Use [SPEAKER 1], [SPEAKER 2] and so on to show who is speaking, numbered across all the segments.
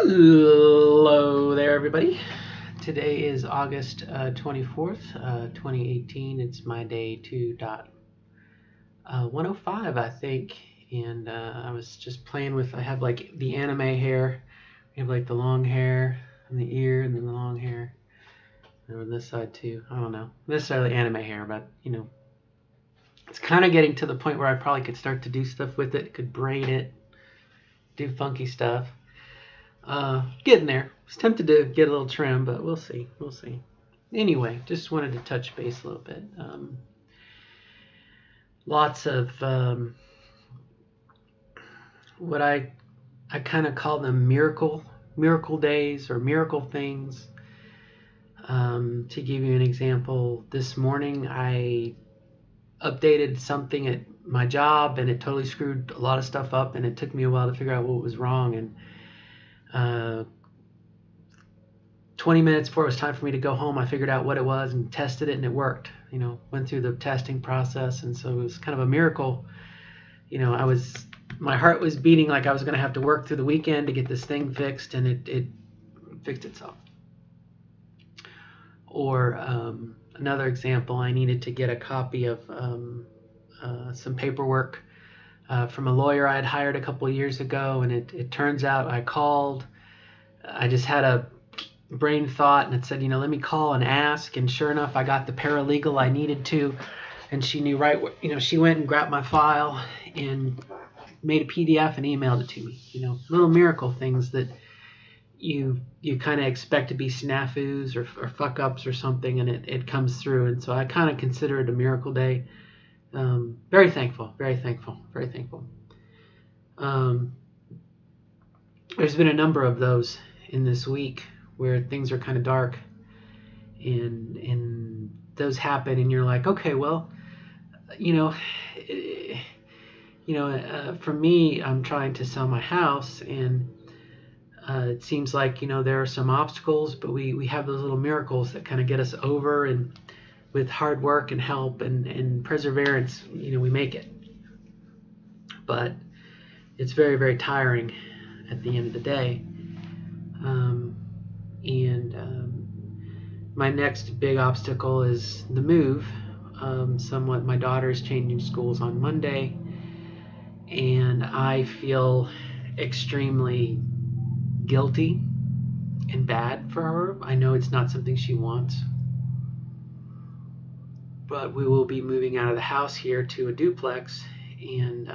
[SPEAKER 1] Hello there, everybody. Today is August 24th, 2018. It's my day 2.105, I think. And I was just playing with, I have like the anime hair. We have like the long hair and the ear and then the long hair. And on this side too. I don't know. Necessarily anime hair, but it's kind of getting to the point where I probably could start to do stuff with it. Could braid it, do funky stuff. Getting there. I was tempted to get a little trim, but we'll see. We'll see. Anyway, just wanted to touch base a little bit. Lots of what I kind of call them miracle days or miracle things. To give you an example, this morning I updated something at my job and it totally screwed a lot of stuff up, and it took me a while to figure out what was wrong. And 20 minutes before it was time for me to go home, I figured out what it was and tested it, and it worked. Went through the testing process, and so it was kind of a miracle. My heart was beating like I was going to have to work through the weekend to get this thing fixed, and it fixed itself. Or another example, I needed to get a copy of some paperwork from a lawyer I had hired a couple of years ago, and it turns out I called. I just had a brain thought, and it said, let me call and ask. And sure enough, I got the paralegal I needed to, and she knew right what, she went and grabbed my file and made a PDF and emailed it to me. Little miracle things that you kind of expect to be snafus or fuck ups or something, and it comes through. And so I kind of consider it a miracle day. Very thankful, very thankful, very thankful. There's been a number of those in this week where things are kind of dark, and those happen, and you're like, okay, well, for me, I'm trying to sell my house, and it seems like there are some obstacles, but we have those little miracles that kind of get us over, and with hard work and help and perseverance, we make it. But it's very, very tiring at the end of the day. My next big obstacle is the move. Somewhat, my daughter is changing schools on Monday, and I feel extremely guilty and bad for her. I know it's not something she wants, but we will be moving out of the house here to a duplex, and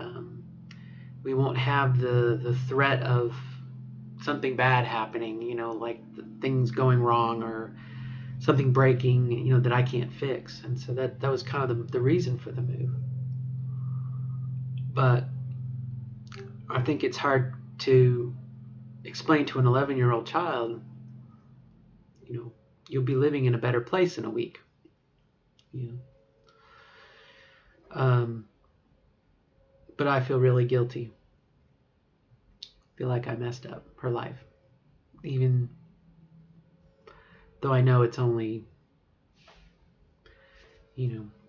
[SPEAKER 1] we won't have the threat of something bad happening, like things going wrong or something breaking, that I can't fix. And so that was kind of the reason for the move. But I think it's hard to explain to an 11-year-old child, you'll be living in a better place in a week. But I feel really guilty. I feel like I messed up her life, even though I know it's only,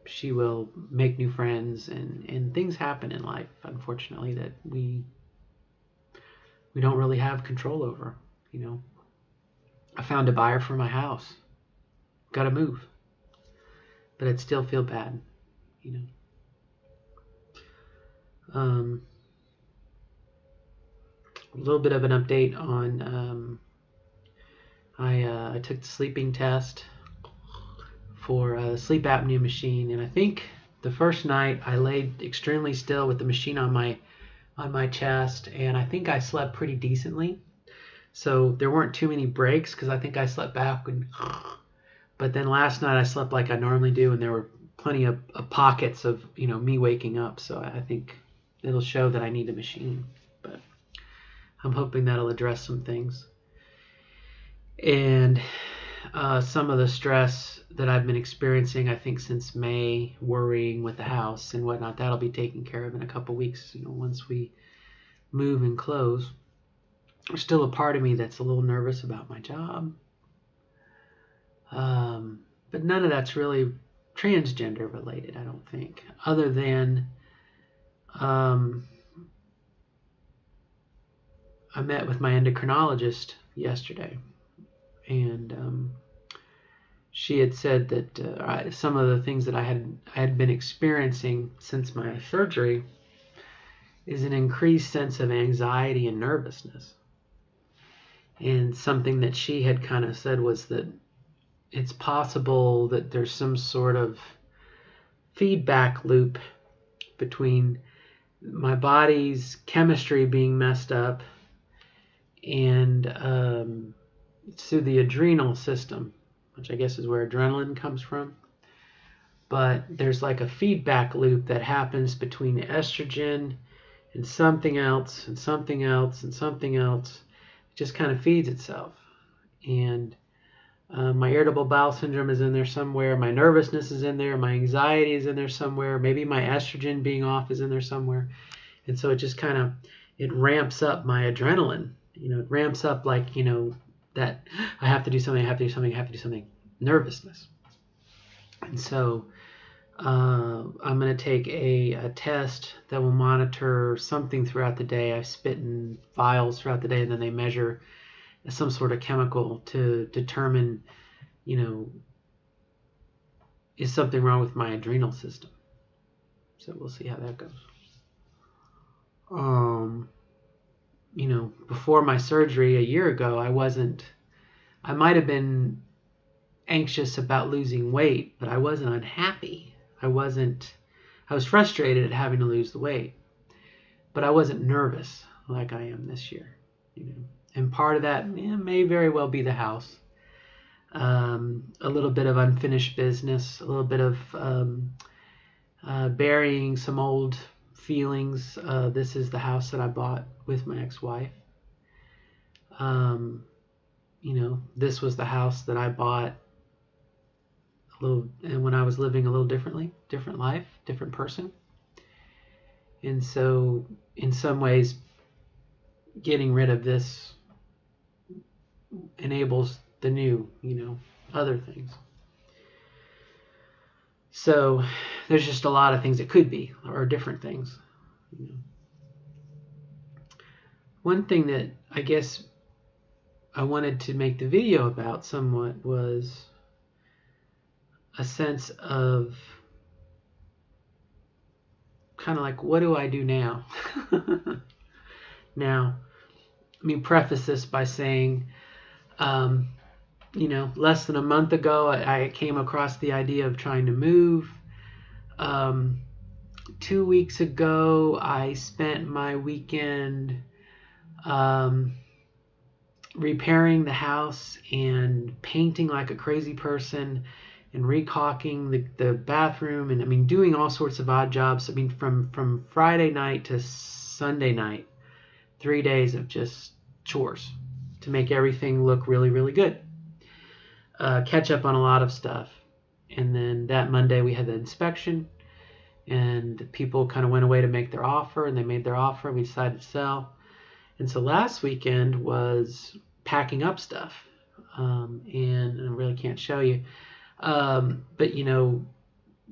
[SPEAKER 1] she will make new friends, and things happen in life, unfortunately, that we don't really have control over. I found a buyer for my house, got to move, but I'd still feel bad. A little bit of an update on I took the sleeping test for a sleep apnea machine, and I think the first night I laid extremely still with the machine on my chest, and I think I slept pretty decently. So there weren't too many breaks because I think I slept back. But then last night I slept like I normally do, and there were plenty of pockets of me waking up. So I think it'll show that I need a machine, but I'm hoping that'll address some things. And some of the stress that I've been experiencing, I think since May, worrying with the house and whatnot, that'll be taken care of in a couple weeks. Once we move and close. There's still a part of me that's a little nervous about my job. But none of that's really transgender related, I don't think, other than I met with my endocrinologist yesterday, and she had said that some of the things that I had been experiencing since my surgery is an increased sense of anxiety and nervousness. And something that she had kind of said was that it's possible that there's some sort of feedback loop between my body's chemistry being messed up and through the adrenal system, which I guess is where adrenaline comes from. But there's like a feedback loop that happens between estrogen and something else and something else and something else. It just kind of feeds itself. And my irritable bowel syndrome is in there somewhere. My nervousness is in there. My anxiety is in there somewhere. Maybe my estrogen being off is in there somewhere. And so it just kind of, it ramps up my adrenaline. It ramps up like, that I have to do something, I have to do something, I have to do something. Nervousness. And so I'm going to take a test that will monitor something throughout the day. I spit in vials throughout the day, and then they measure some sort of chemical to determine, is something wrong with my adrenal system. So we'll see how that goes. Before my surgery a year ago, I might have been anxious about losing weight, but I wasn't unhappy. I was frustrated at having to lose the weight, but I wasn't nervous like I am this year, And part of that may very well be the house. A little bit of unfinished business, a little bit of burying some old feelings. This is the house that I bought with my ex-wife. This was the house that I bought and when I was living a little differently, different life, different person. And so in some ways, getting rid of this enables the new, other things. So there's just a lot of things it could be, or different things. One thing that I guess I wanted to make the video about somewhat was a sense of kind of like, what do I do now? Now, let me preface this by saying, less than a month ago, I came across the idea of trying to move. 2 weeks ago, I spent my weekend repairing the house and painting like a crazy person and recaulking the bathroom and doing all sorts of odd jobs. From Friday night to Sunday night, 3 days of just chores to make everything look really, really good. Catch up on a lot of stuff. And then that Monday we had the inspection, and people kind of went away to make their offer, and they made their offer, and we decided to sell. And so last weekend was packing up stuff, and I really can't show you. But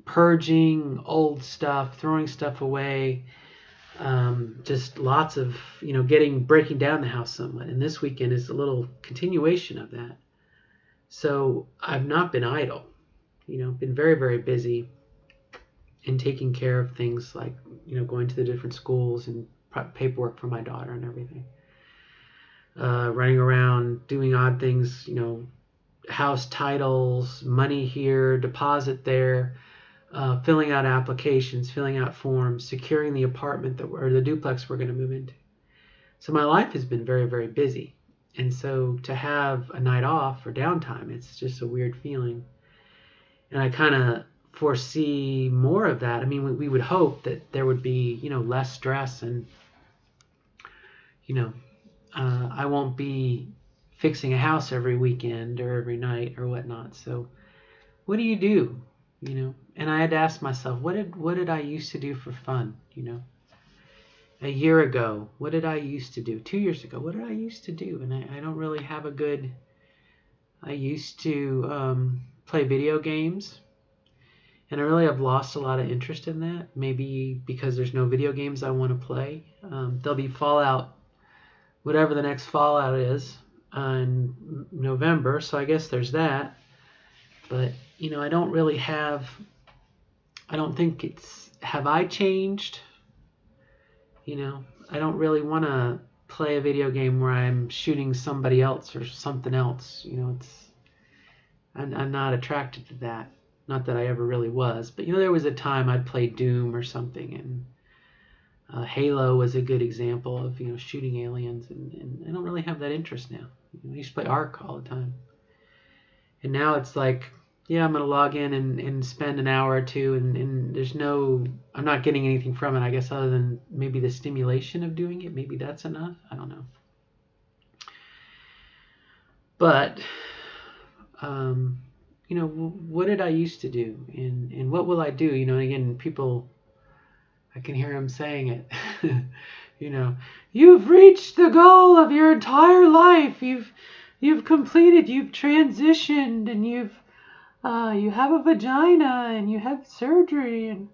[SPEAKER 1] purging old stuff, throwing stuff away, just lots of, breaking down the house somewhat. And this weekend is a little continuation of that. So I've not been idle, been very, very busy in taking care of things like, going to the different schools and paperwork for my daughter and everything. Running around, doing odd things, house titles, money here, deposit there, filling out applications, filling out forms, securing the apartment or the duplex we're going to move into. So my life has been very, very busy. And so to have a night off or downtime, it's just a weird feeling. And I kind of foresee more of that. We would hope that there would be, less stress and, I won't be fixing a house every weekend or every night or whatnot. So what do you do? And I had to ask myself, what did I used to do for fun? A year ago, what did I used to do? 2 years ago, what did I used to do? And I don't really have I used to play video games, and I really have lost a lot of interest in that. Maybe because there's no video games I want to play. There'll be Fallout whatever the next Fallout is in November. So I guess there's that. But I don't really have. I don't think it's. Have I changed? I don't really want to play a video game where I'm shooting somebody else or something else. I'm not attracted to that. Not that I ever really was, but there was a time I'd play Doom or something, and Halo was a good example of shooting aliens, and I don't really have that interest now. I used to play Ark all the time, and now it's like, yeah, I'm gonna log in and spend an hour or two, and I'm not getting anything from it, I guess, other than maybe the stimulation of doing it. Maybe that's enough. I don't know. But what did I used to do, and what will I do? Again, people, I can hear them saying it. You've reached the goal of your entire life. You've completed. You've transitioned, and you have a vagina, and you have surgery, and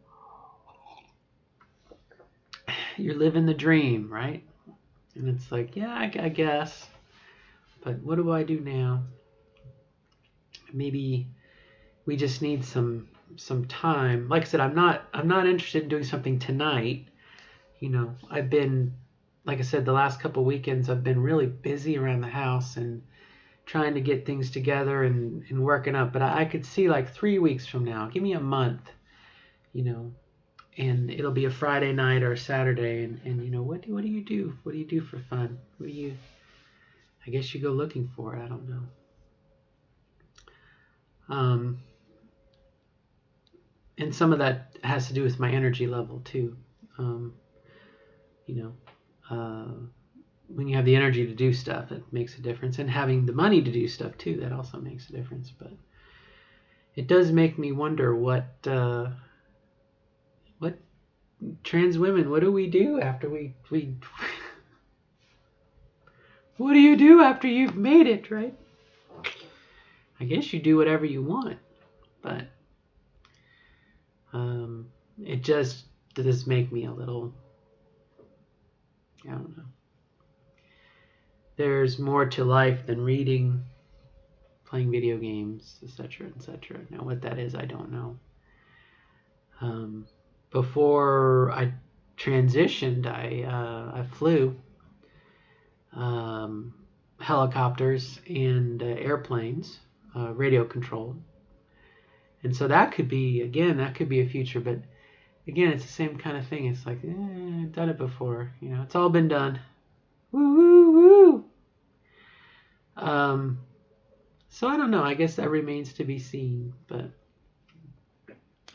[SPEAKER 1] you're living the dream, right? And it's like, yeah, I guess. But what do I do now? Maybe we just need some time. Like I said, I'm not interested in doing something tonight. I've been, like I said, the last couple weekends I've been really busy around the house and trying to get things together and working up. But I could see like 3 weeks from now, give me a month, and it'll be a Friday night or a Saturday, and what do you do? What do you do for fun? I guess you go looking for it. I don't know. And some of that has to do with my energy level too. When you have the energy to do stuff, it makes a difference, and having the money to do stuff too, that also makes a difference. But it does make me wonder what trans women, what do we do after we what do you do after you've made it, right? I guess you do whatever you want, but it just does make me a little, I don't know. There's more to life than reading, playing video games, etc., etc. Now, what that is, I don't know. Before I transitioned, I flew helicopters and airplanes, radio controlled, and so that could be a future. But again, it's the same kind of thing. It's like, I've done it before. It's all been done. Woo woo woo. So I don't know. I guess that remains to be seen. But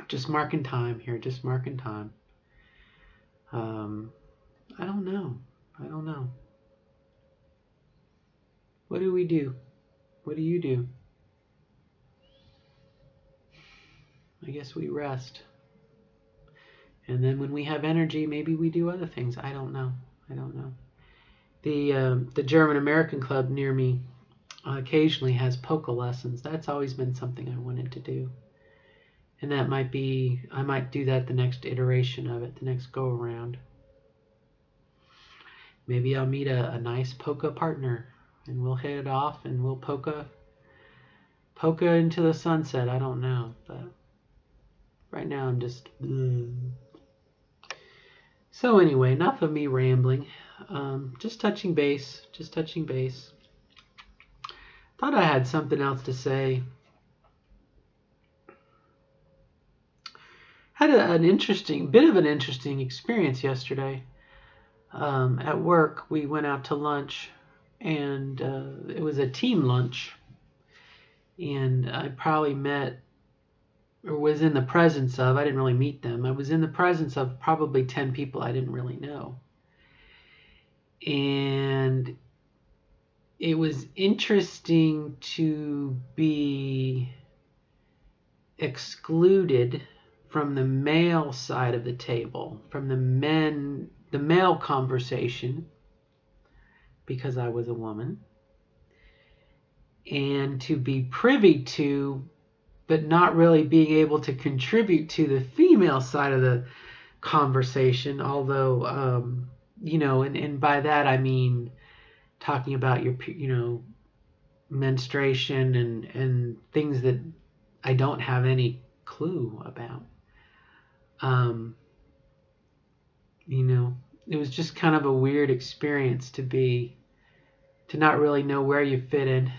[SPEAKER 1] just marking time here. Just marking time. I don't know. What do we do? What do you do? I guess we rest. And then when we have energy, maybe we do other things. I don't know. The German American club near me occasionally has polka lessons. That's always been something I wanted to do. And I might do that the next iteration of it, the next go around. Maybe I'll meet a nice polka partner and we'll hit it off and we'll polka into the sunset. I don't know, but right now I'm just... So anyway, enough of me rambling. Just touching base. Thought I had something else to say. Had an interesting experience yesterday. At work, we went out to lunch, and it was a team lunch. And I probably met, or was in the presence of, I didn't really meet them. I was in the presence of probably 10 people I didn't really know. And it was interesting to be excluded from the male side of the table, from the male conversation, because I was a woman, and to be privy to, but not really being able to contribute to the female side of the conversation, although, and by that I mean talking about your, menstruation and things that I don't have any clue about. It was just kind of a weird experience to not really know where you fit in.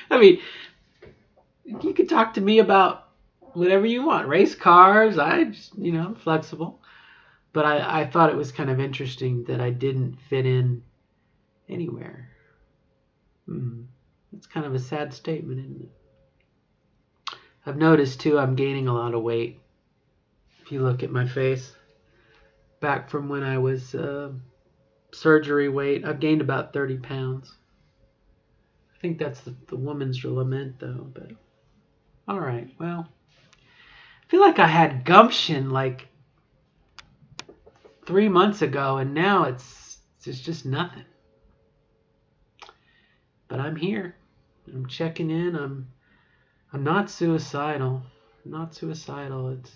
[SPEAKER 1] I mean, you could talk to me about whatever you want, race cars. I'm flexible. But I thought it was kind of interesting that I didn't fit in anywhere. It's kind of a sad statement, isn't it? I've noticed too, I'm gaining a lot of weight. If you look at my face, back from when I was surgery weight, I've gained about 30 pounds. I think that's the woman's lament, though. But all right, well, I feel like I had gumption like 3 months ago, and now it's just nothing. But I'm here. I'm checking in. I'm not suicidal. I'm not suicidal. It's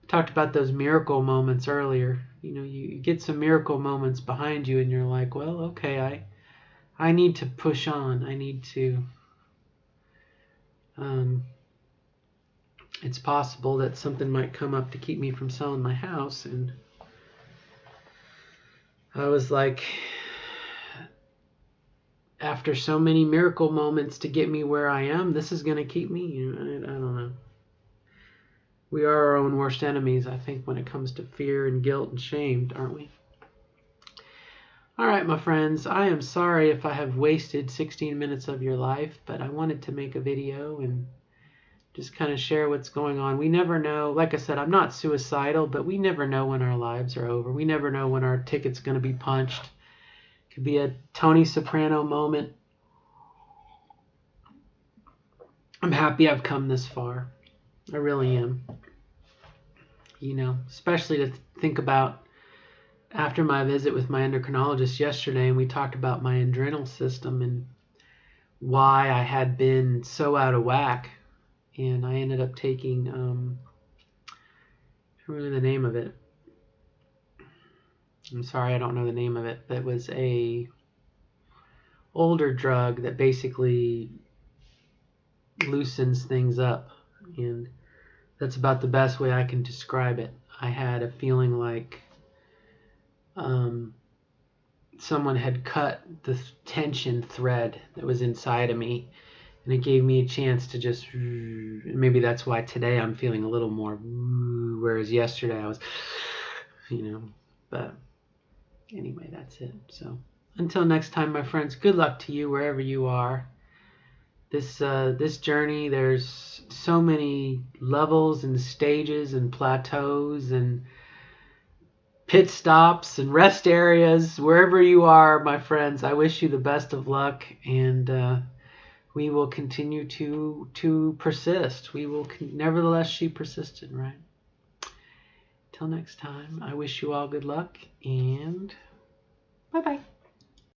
[SPEAKER 1] talked about those miracle moments earlier. You get some miracle moments behind you, and you're like, well, okay, I need to push on. I need to. It's possible that something might come up to keep me from selling my house, and I was like, after so many miracle moments to get me where I am, this is going to keep me. I don't know. We are our own worst enemies, I think, when it comes to fear and guilt and shame, aren't we? All right, my friends, I am sorry if I have wasted 16 minutes of your life, but I wanted to make a video and just kind of share what's going on. We never know. Like I said, I'm not suicidal, but we never know when our lives are over. We never know when our ticket's going to be punched. It could be a Tony Soprano moment. I'm happy I've come this far. I really am. Especially to think about after my visit with my endocrinologist yesterday, and we talked about my adrenal system and why I had been so out of whack. And I ended up taking, I don't remember the name of it. I'm sorry, I don't know the name of it. But it was a older drug that basically loosens things up. And that's about the best way I can describe it. I had a feeling like someone had cut the tension thread that was inside of me, and it gave me a chance to just, maybe that's why today I'm feeling a little more, whereas yesterday I was, but anyway, that's it. So until next time, my friends, good luck to you wherever you are. This journey, there's so many levels and stages and plateaus and pit stops and rest areas. Wherever you are, my friends, I wish you the best of luck, and we will continue to persist. We will nevertheless, she persisted, right? Till next time, I wish you all good luck, and bye-bye.